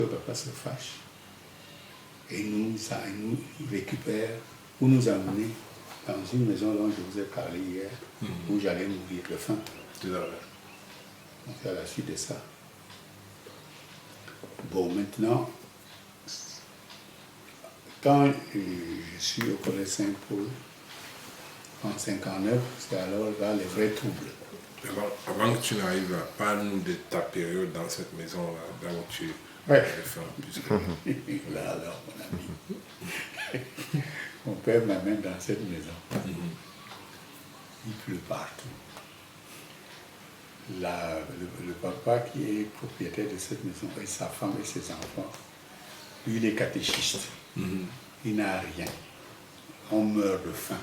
Le papa se fâche et nous récupère pour nous amener dans une maison dont je vous ai parlé hier, où j'allais mourir de faim. Donc à la suite de ça. Bon, maintenant, quand je suis au collège Saint-Paul, en 59, c'est alors là les vrais troubles. Avant que tu n'arrives, parle-nous de ta période dans cette maison-là, là où tu avais faim. Là alors, mon ami, mon père m'amène dans cette maison. Il pleut partout. Le papa qui est propriétaire de cette maison, et sa femme et ses enfants, lui il est catéchiste. Il n'a rien. On meurt de faim.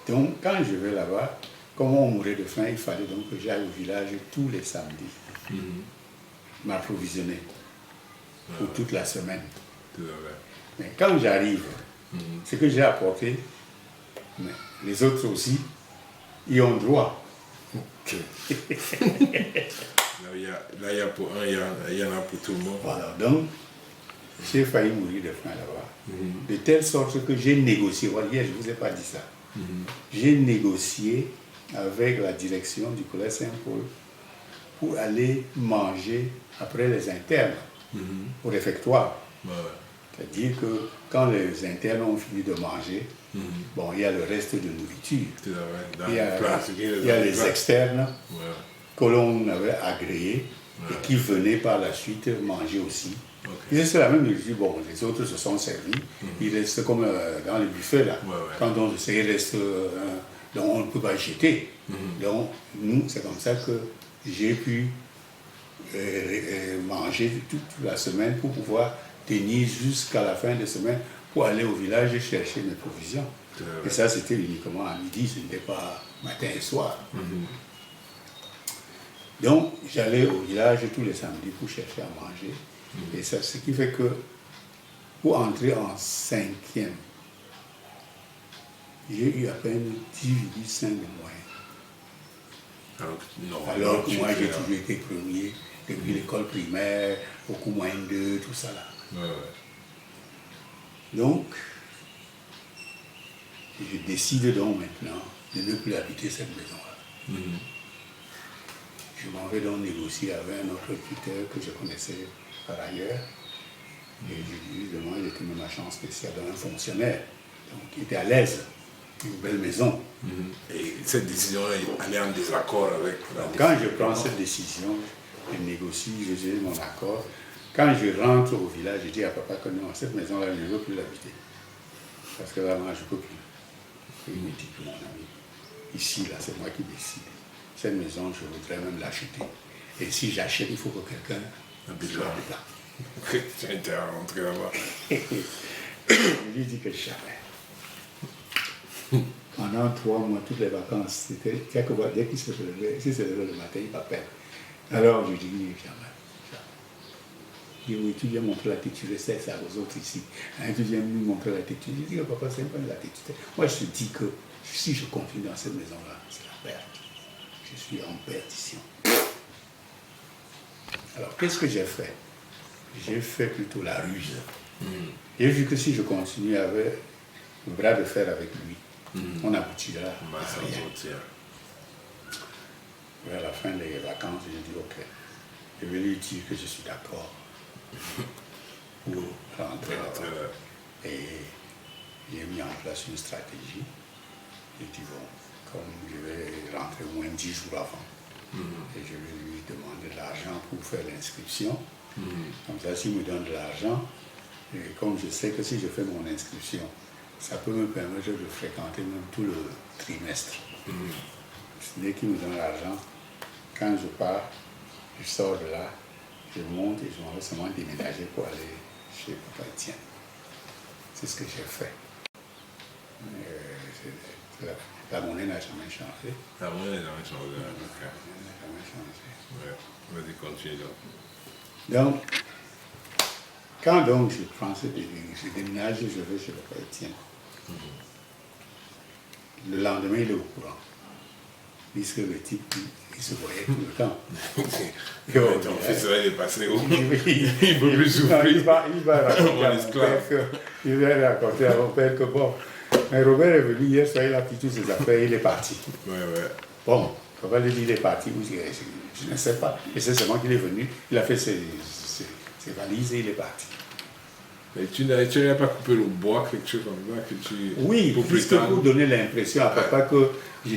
Donc quand je vais là-bas, comme on mourait de faim, il fallait donc que j'aille au village tous les samedis, m'approvisionner pour toute la semaine. Mais quand j'arrive, ce que j'ai apporté, mais les autres aussi, ils ont droit. Là, il y a pour un, il y en a pour tout le monde. Voilà, donc, j'ai failli mourir de faim là-bas. De telle sorte que j'ai négocié, voilà, hier, je ne vous ai pas dit ça. J'ai négocié avec la direction du collège Saint-Paul pour aller manger après les internes au réfectoire. C'est-à-dire que quand les internes ont fini de manger, bon, il y a le reste de nourriture. Il y a les externes que l'on avait agréés et qui venaient par la suite manger aussi. Et c'est la même chose. Bon, les autres se sont servis. Il reste comme dans le buffet là. Quand on sait, il reste, donc on ne peut pas jeter. Donc nous, c'est comme ça que j'ai pu manger toute la semaine pour pouvoir tenir jusqu'à la fin de semaine pour aller au village et chercher mes provisions. Et ça, c'était uniquement à midi, ce n'était pas matin et soir. Donc, j'allais au village tous les samedis pour chercher à manger. Et ça, ce qui fait que, pour entrer en 5e, j'ai eu à peine 10,5 de moyens. Alors que moi, j'ai toujours été premier, depuis l'école primaire, beaucoup moins de tout ça là. Donc, je décide donc maintenant de ne plus habiter cette maison-là. Je m'en vais donc négocier avec un autre tuteur que je connaissais par ailleurs. Et je lui demande de tenir ma chance spéciale d'un fonctionnaire, donc qui était à l'aise, une belle maison. Et cette décision elle est en désaccord avec la décision. Quand je prends cette décision, je négocie, j'ai mon accord. Quand je rentre au village, je dis à papa que non, cette maison-là, je ne veux plus l'habiter. Parce que là, moi, je ne peux plus. Il me dit que mon ami, ici, là, c'est moi qui décide. Cette maison, je voudrais même l'acheter. Et si j'achète, il faut que quelqu'un habite là. Tu as intérêt à rentrer là-bas. Je lui dis que jamais. Pendant 3 mois, toutes les vacances, c'était dès qu'il se levait, s'il se levait le matin, il m'appelle. Alors je dis jamais. Il dit oui, tu viens montrer la tête, tu le sais, c'est aux autres ici. Hein, tu viens nous montrer la tête. Je dis que papa, c'est pas la tête. Moi, je te dis que si je continue dans cette maison-là, c'est la perte. Je suis en perdition. Alors, qu'est-ce que j'ai fait? J'ai fait plutôt la ruse. J'ai vu que si je continue avec le bras de fer avec lui, on aboutira à rien. Vers la fin des vacances, j'ai dit ok, je vais lui dire que je suis d'accord pour rentrer là-bas. Et j'ai mis en place une stratégie. J'ai dit bon, comme je vais rentrer au moins 10 jours avant, et je vais lui demander de l'argent pour faire l'inscription. Comme ça, s'il me donne de l'argent, et comme je sais que si je fais mon inscription, ça peut me permettre de fréquenter même tout le trimestre. Dès qu'il me donne l'argent, quand je pars, je sors de là, je monte et je m'en vais seulement déménager pour aller chez Papa Etienne. C'est ce que j'ai fait. La monnaie n'a jamais changé. La monnaie n'a jamais changé. La monnaie n'a jamais changé. Vas-y, continue donc. Donc, quand donc je prends ce déménage, je vais chez Papa Etienne. Le lendemain, il est au courant. puisque le type, il se voyait tout le temps. Et ton fils, là, il est passé où? Il ne peut plus Non, souffrir. il va raconter Mon à mon esclave. père il va raconter à mon père que bon, mais Robert est venu hier soir, il a pris toutes ses affaires, il est parti. Ouais. Bon, on va lui dire il est parti, je ne sais pas. Et c'est seulement qu'il est venu, il a fait ses valises et il est parti. Mais tu n'as pas coupé le bois, quelque chose comme ça, que tu... Oui, puisque pour donner l'impression à papa que je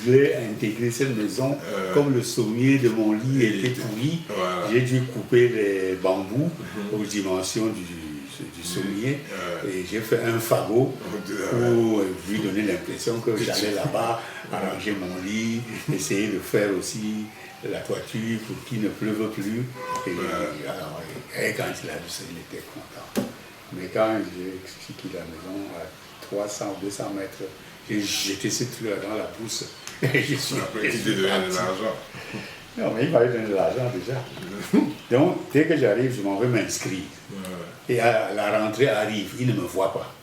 voulais intégrer cette maison, comme le sommier de mon lit était pourri, Voilà. j'ai dû couper les bambous aux dimensions du sommier et j'ai fait un fagot pour lui donner l'impression que j'allais là-bas arranger mon lit, essayer de faire aussi la toiture pour qu'il ne pleuve plus. Et quand il a vu ça, il était content. Mais quand j'ai quitté la maison à 300 ou 200 mètres, j'ai jeté ce truc dans la brousse. Et je suis Après, tu t'es donné de l'argent. Non, mais il m'avait donné de l'argent déjà. Donc, dès que j'arrive, je m'en vais m'inscrire. Et à la rentrée arrive, il ne me voit pas.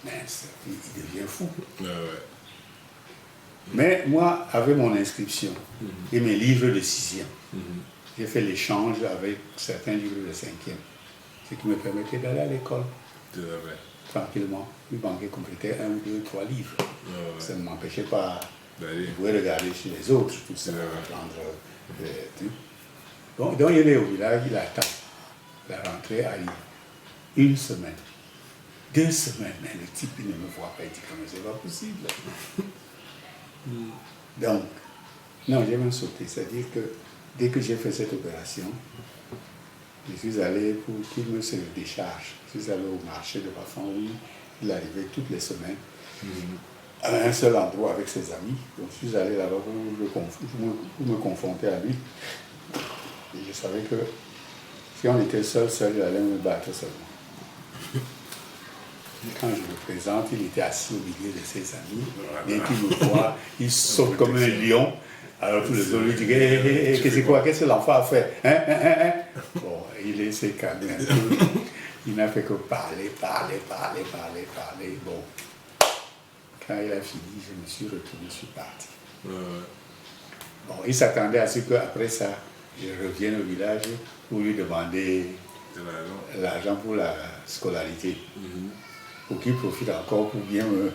Mais il devient fou. Mais moi, avec mon inscription et mes livres de 6e, j'ai fait l'échange avec certains livres de 5e, ce qui me permettait d'aller à l'école tranquillement. Il manquait compléter 1 ou 2, 3 livres. Ça ne m'empêchait pas de pouvoir regarder chez les autres, tout ça, apprendre des trucs. Donc il est au village, il attend. La rentrée arrive. 1 semaine, 2 semaines, mais le type il ne me voit pas, il dit que c'est pas possible. Donc, non, j'ai même sauté, c'est-à-dire que dès que j'ai fait cette opération, je suis allé pour qu'il me se décharge. Je suis allé au marché de Bafan où il arrivait toutes les semaines à un seul endroit avec ses amis. Donc je suis allé là-bas pour me confronter à lui. Et je savais que si on était seul, il allait me battre seulement. Quand je me présente, il était assis au milieu de ses amis. Dès qu'il me voit, il saute comme un lion. Alors tous les autres lui disent qu'est-ce que c'est quoi? Qu'est-ce que l'enfant a fait? Bon, il s'est calmé un peu. Il n'a fait que parler. Bon, quand il a fini, je me suis retourné, je suis parti. Bon, il s'attendait à ce qu'après ça, je revienne au village pour lui demander l'argent pour la scolarité. Pour qu'il profite encore pour bien me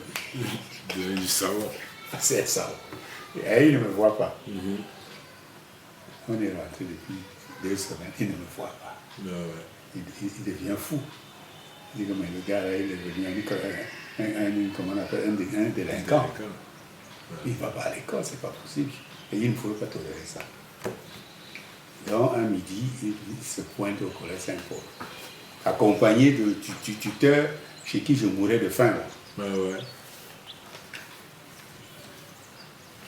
donner du savon. C'est ça. Et il ne me voit pas. On est rentré depuis 2 semaines, il ne me voit pas. Il devient fou. Il dit que mais le gars là, il est devenu comment on appelle, un délinquant. Il ne va pas à l'école, c'est pas possible. Et il ne pouvait pas tolérer ça. Donc un midi, il se pointe au collège Saint-Paul, accompagné du tuteur chez qui je mourais de faim. Là.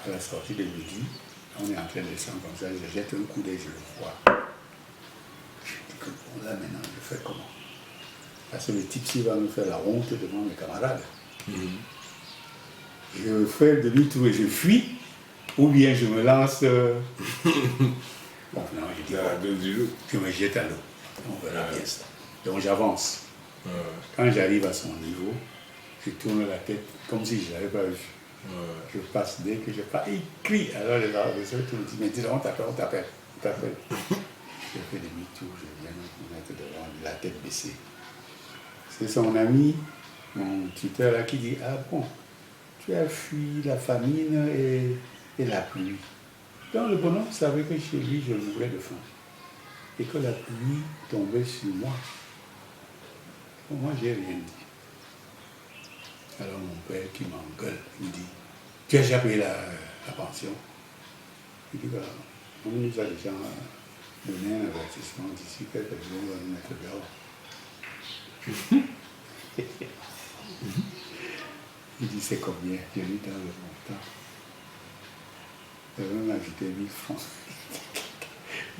À la sortie de midi, on est en train de descendre comme ça, je jette un coup d'œil, je le vois. Je dis que bon, là maintenant, je fais comment? Parce que le type-ci va me faire la honte devant mes camarades. Je fais demi-tour et je fuis, ou bien je me lance. Bon, non, je dis je me jette à l'eau. On verra bien ça. Donc j'avance. Quand j'arrive à son niveau, je tourne la tête comme si je ne l'avais pas vu. Je passe dès que je passe, il crie. Alors les autres me disent, mais dis on t'appelle. Je fais demi-tour, je viens me mettre devant, la tête baissée. C'est son ami, mon tuteur là, qui dit, ah bon, tu as fui la famine et la pluie. Donc le bonhomme savait que chez lui, je mourais de faim. Et que la pluie tombait sur moi. Moi, j'ai rien dit. Alors mon père qui m'engueule, il me dit, tu as déjà payé la pension? Il dit, voilà, on nous a déjà donné un avertissement d'ici quelques jours, on va nous mettre dehors. Il dit, c'est combien? Je lui donne le montant. Je vais m'inviter 1000 francs.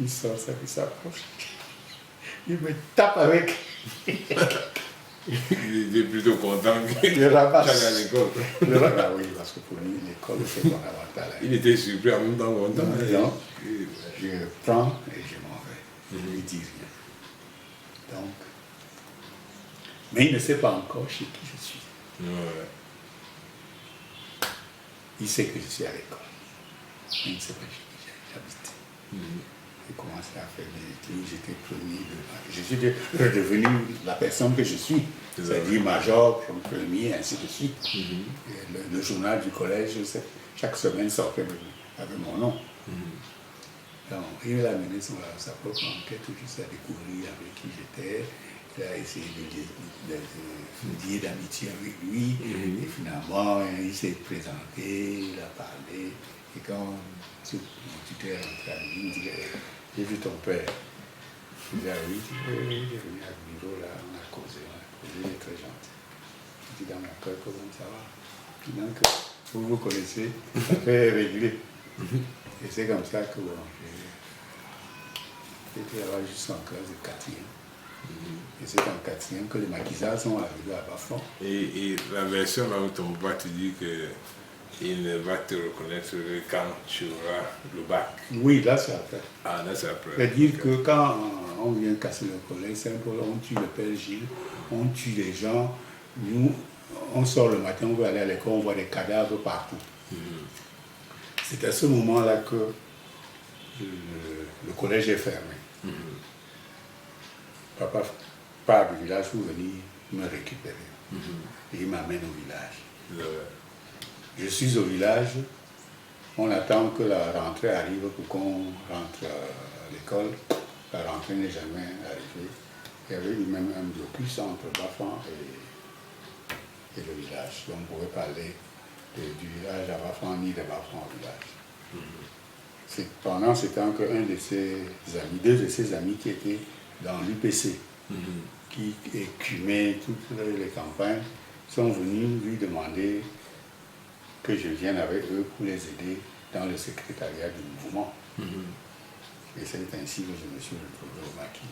Il sort ça, il s'approche. Il me tape avec. Il était plutôt content que tu allais à l'école. Ah oui, parce que pour lui, l'école, c'est son avantage. Il était surpris en même temps content. Non, je prends et je m'en vais. Je ne lui dis rien. Donc, mais il ne sait pas encore chez qui je suis. Il sait que je suis à l'école. Il ne sait pas que j'habite. J'ai commencé à faire des études, j'étais premier. Je suis redevenu la personne que je suis, c'est-à-dire major, premier, ainsi de suite. Et le journal du collège, chaque semaine sortait avec mon nom. Donc, il a mené sa propre enquête juste à découvrir avec qui j'étais. Il a essayé de lier d'amitié avec lui. Et finalement, il s'est présenté, il a parlé. Et quand mon tuteur est rentré à lui, il me dit, j'ai vu ton père. Il dit, ah oui, il est venu à bureau, là, on a causé, il est très gentil. Il dit, dans mon cœur, comment ça va? Donc, vous connaissez, ça fait régler. Et c'est comme ça que bon, j'étais là jusqu'en classe de 4e. Et c'est en 4e que les maquisards sont arrivés à Bafon. Et la version là où ton papa te dit qu'il ne va te reconnaître que quand tu auras le bac. Oui, là c'est après. Ah, là c'est après. C'est-à-dire que quand on vient casser le collège Saint-Paul, on tue le père Gilles, on tue les gens. Nous, on sort le matin, on veut aller à l'école, on voit des cadavres partout. C'est à ce moment-là que le collège est fermé. Papa part du village pour venir me récupérer. Et il m'amène au village. Je suis au village, on attend que la rentrée arrive pour qu'on rentre à l'école. La rentrée n'est jamais arrivée. Il y avait même un blocus entre Bafan et le village. Donc on pouvait parler du village à Bafan ni de Bafan au village. C'est pendant ce temps qu'un de ses amis, deux de ses amis qui étaient dans l'UPC, qui écumaient toutes les campagnes, sont venus lui demander que je vienne avec eux pour les aider dans le secrétariat du mouvement. Et c'est ainsi que je me suis retrouvé au maquis.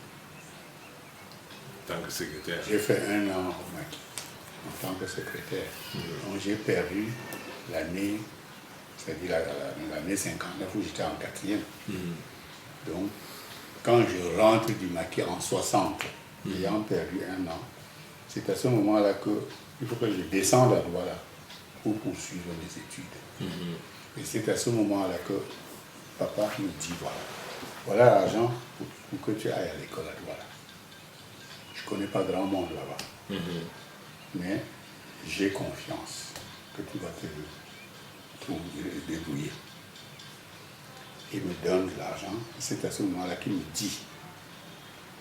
En tant que secrétaire. J'ai fait 1 an au maquis, en tant que secrétaire. Donc j'ai perdu l'année, c'est-à-dire l'année 59 où j'étais en 4e. Donc, quand je rentre du maquis en 60, ayant perdu 1 an, c'est à ce moment-là qu'il faut que je descende à Douala pour poursuivre mes études. Et c'est à ce moment-là que papa me dit, voilà l'argent pour que tu ailles à l'école à Douala. Je ne connais pas grand monde là-bas, mais j'ai confiance que tu vas te débrouiller. Il me donne de l'argent. C'est à ce moment-là qu'il me dit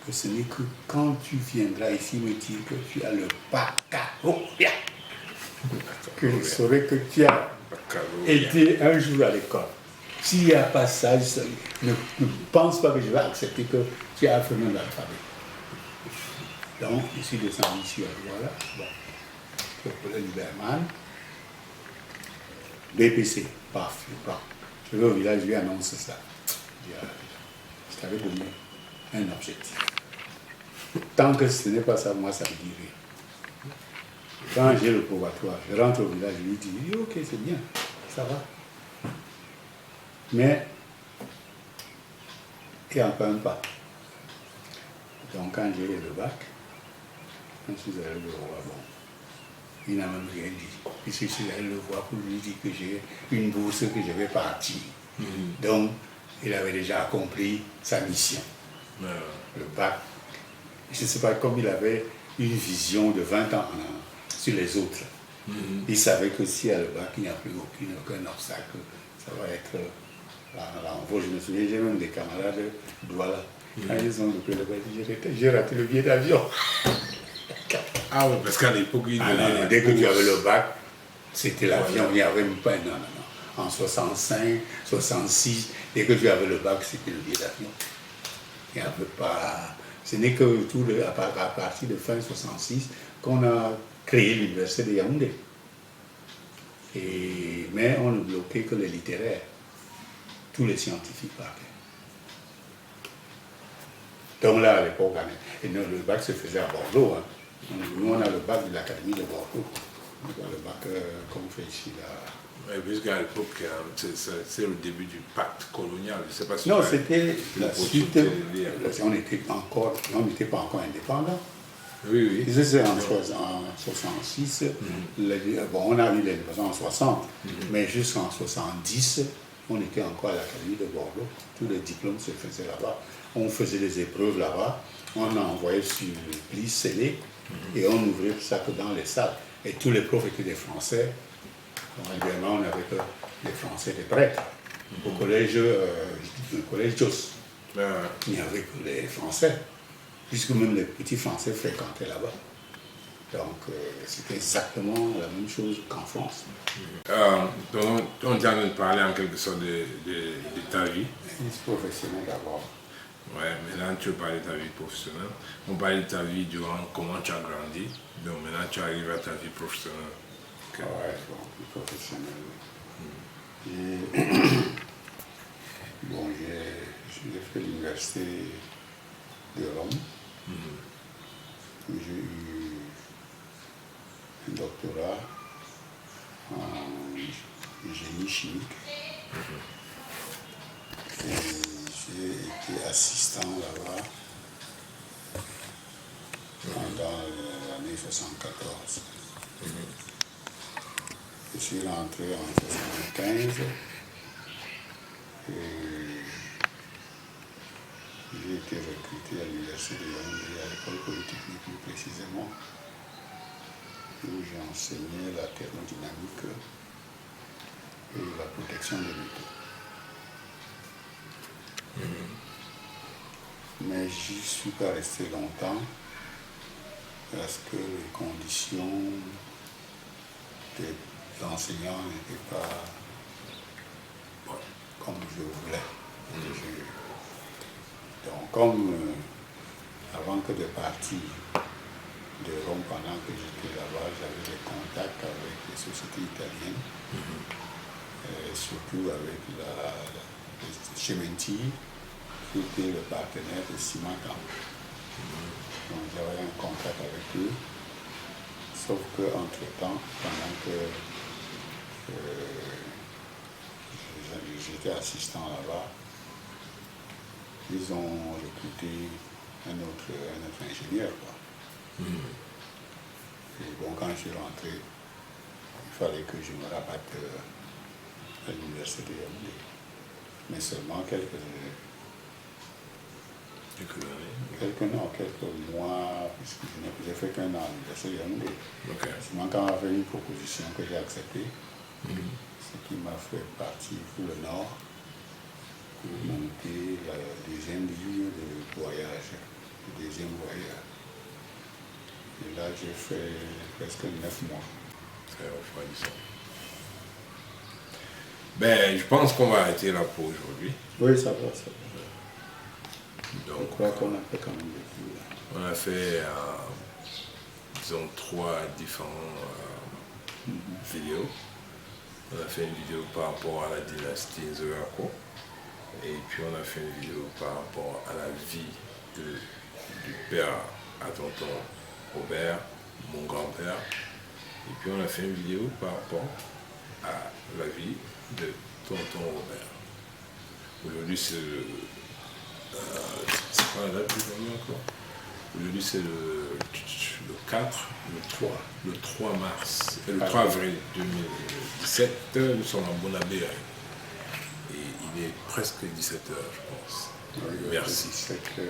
que ce n'est que quand tu viendras ici me dire que tu as le baccalauréat que je saurai que tu as été un jour à l'école. S'il n'y a pas ça, je ne pense pas que je vais accepter que tu as fait l'alphabet. Donc, je suis descendu ici à Douala. Bon, le Liberman. BPC, paf, je prends. Je vais au village, je lui annonce ça. Je t'avais donné un objectif. Tant que ce n'est pas ça, moi, ça me dit rien. Quand j'ai le probatoire, je rentre au village, je lui dis, ok, c'est bien, ça va. Mais, il n'y a encore un pas. Donc, quand j'ai eu le bac, je suis allé le voir, bon. Il n'a même rien dit. Puisque je suis allé le voir pour lui dire que j'ai une bourse, que je vais partir. Donc, il avait déjà accompli sa mission. Le bac. Je ne sais pas, comme il avait une vision de 20 ans sur les autres. Il savait que s'il y a le bac, il n'y a plus aucun obstacle. Ça va être l'envoi. Je me souviens, j'ai même des camarades de Douala. Quand ils ont loupé le bac, j'ai raté le billet d'avion. Ah oui, parce qu'à l'époque, dès que tu avais le bac, c'était l'avion, il n'y avait même pas. Non. En 65, 66, dès que tu avais le bac, c'était le billet d'avion. Il n'y avait pas. Ce n'est que à partir de fin 66 qu'on a créé l'université de Yaoundé. Mais on ne bloquait que les littéraires. Tous les scientifiques partaient. Donc là, à l'époque, le bac se faisait à Bordeaux. Nous, on a le bac de l'Académie de Bordeaux. On a le bac qu'on fait ici. Oui, puisqu'à l'époque, c'est le début du pacte colonial. Je sais pas si non, c'était la suite. On n'était pas encore indépendant. Oui, oui. C'est en 66. Bon, on a eu les livraisons en 60, mais jusqu'en 70, on était encore à l'Académie de Bordeaux. Tous les diplômes se faisaient là-bas. On faisait des épreuves là-bas. On envoyait sur les plis scellés et on ouvrait ça que dans les salles. Et tous les profs étaient des Français. Donc, évidemment, on n'avait que des Français, des prêtres. Au collège, le collège Jos, il n'y avait que les Français, puisque même les petits Français fréquentaient là-bas. Donc, c'était exactement la même chose qu'en France. Donc, on est en train de parler en quelque sorte de ta vie. Professionnelle d'abord. Ouais, maintenant tu veux parler de ta vie professionnelle. On parlait de ta vie durant comment tu as grandi. Donc maintenant tu arrives à ta vie professionnelle. Okay. Ouais, bon, professionnelle. Bon, j'ai fait l'université de Rome. J'ai eu un doctorat en génie chimique. Et j'ai été assistant là-bas pendant l'année 74. Je suis rentré en 75 et j'ai été recruté à l'université de Yaoundé, à l'école polytechnique plus précisément, où j'ai enseigné la thermodynamique et la protection des métaux. Mais j'y suis pas resté longtemps parce que les conditions des enseignants n'étaient pas comme je voulais. Donc, comme avant que de partir de Rome, pendant que j'étais là-bas, j'avais des contacts avec les sociétés italiennes, surtout avec la Cementi, qui était le partenaire de Cimenta. Donc j'avais un contact avec eux, sauf qu'entre-temps, pendant que j'étais assistant là-bas, ils ont recruté un autre ingénieur. Et bon, quand je suis rentré, il fallait que je me rabatte à l'université de Yaoundé. Mais seulement quelques mois, puisque je n'ai fait qu'un an à l'université de Yaoundé. Okay. Seulement quand on a fait une proposition que j'ai acceptée, ce qui m'a fait partir pour le Nord, pour monter la deuxième ligne de voyage, le deuxième voyage. Et là, j'ai fait presque 9 mois. Très refroidissant. Ben, je pense qu'on va arrêter là pour aujourd'hui. Oui, ça va. Donc, je crois qu'on a fait quand même beaucoup. On a fait, disons, 3 différents vidéos. On a fait une vidéo par rapport à la dynastie Nzogako. Et puis on a fait une vidéo par rapport à la vie du père à tonton Robert, mon grand-père. Et puis on a fait une vidéo par rapport à la vie de tonton Robert. Aujourd'hui c'est le... c'est quoi la date d'aujourd'hui encore? Aujourd'hui c'est le 4, le 3 mars, le 3 avril 2017, nous sommes en Bonabé. Et il est presque 17h, je pense. Oui, merci. 17h.